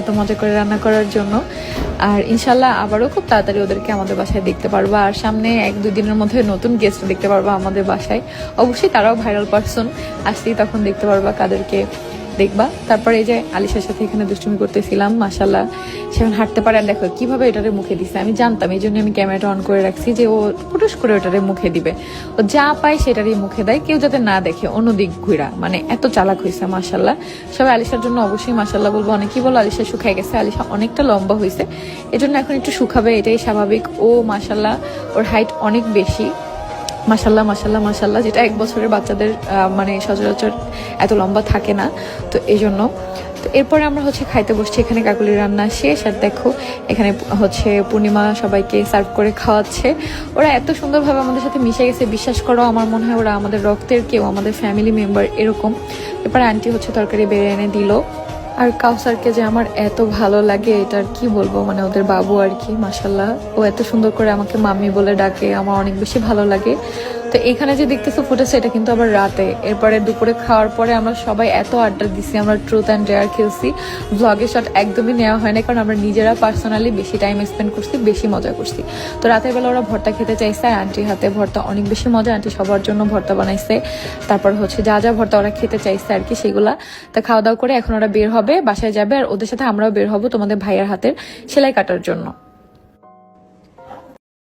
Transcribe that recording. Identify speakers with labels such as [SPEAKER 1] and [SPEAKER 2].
[SPEAKER 1] এত মজা করে রান্না করার জন্য। আর ইনশাল্লাহ আবারও খুব তাড়াতাড়ি ওদেরকে আমাদের বাসায় দেখতে পারবো। আর সামনে 1-2 দিনের মধ্যে নতুন গেস্ট দেখতে পারবো আমাদের বাসায়। অবশ্যই তারাও ভাইরাল পারসন, আসলেই তখন দেখতে পারবা কাদেরকে দেখবা। তারপরে এই যে আলিশার সাথে এখানে দুষ্টুমি করতেছিলাম, মাশাল্লাহ সে এখন হাঁটতে পারে। আর দেখো কিভাবে এটারে মুখে দিছে, আমি জানতাম, এই জন্য আমি ক্যামেরাটা অন করে রাখছি যে ও ফুটুস করে ওটারে মুখে দিবে। ও যা পায় সেটারই মুখে দেয়, কেউ যাতে না দেখে অন্যদিক ঘুরা, মানে এত চালাক হয়েছে মাশাল্লাহ। সবাই আলিশার জন্য অবশ্যই মাশাল্লাহ বলবো। অনেকেই বলো আলিশা শুকায় গেছে, আলিশা অনেকটা লম্বা হয়েছে, এজন্য এখন একটু শুকাবে, এটাই স্বাভাবিক। ও মাশাল্লাহ ওর হাইট অনেক বেশি, মাশাল্লাহ মাশাল্লাহ মাশাল্লাহ, যেটা 1 বছরের বাচ্চাদের মানে সচরাচর এত লম্বা থাকে না, তো এই জন্য। তো এরপরে আমরা হচ্ছে খাইতে বসছি, এখানে কাকুলির রান্না শেষ। আর দেখো এখানে হচ্ছে পূর্ণিমা সবাইকে সার্ভ করে খাওয়াচ্ছে। ওরা এত সুন্দরভাবে আমাদের সাথে মিশে গেছে, বিশ্বাস করো আমার মনে হয় ওরা আমাদের রক্তের কেউ, আমাদের ফ্যামিলি মেম্বার এরকম। এরপরে আন্টি হচ্ছে তরকারি বেড়ে এনে দিল। আর কাউসারকে যে আমার এত ভালো লাগে এটার কি বলবো, মানে ওদের বাবু আর কি, মাশাল্লাহ ও এত সুন্দর করে আমাকে মাম্মি বলে ডাকে, আমার অনেক বেশি ভালো লাগে। তো এখানে যে দেখতেছো ফুটেছে এটা কিন্তু আবার রাতে। এরপরে দুপুরে খাওয়ার পরে আমরা সবাই এত আড্ডা দিছি, আমরা ট্রুথ অ্যান্ড ডেয়ার খেলছি। ব্লগের শট একদমই নেওয়া হয় না, কারণ আমরা নিজেরা পার্সোনালি বেশি টাইম স্পেন্ড করছি, বেশি মজা করছি। তো রাতের বেলা ওরা ভর্তা খেতে চাইছে, আর আন্টির হাতে ভর্তা অনেক বেশি মজা, আন্টি সবার জন্য ভর্তা বানাইছে। তারপর হচ্ছে যা যা ভর্তা ওরা খেতে চাইছে আর কি সেগুলা। তা খাওয়া দাওয়া করে এখন ওরা বের হবে, বাসায় যাবে, আর ওদের সাথে আমরাও বের হবো তোমাদের ভাইয়ার হাতের সেলাই কাটার জন্য।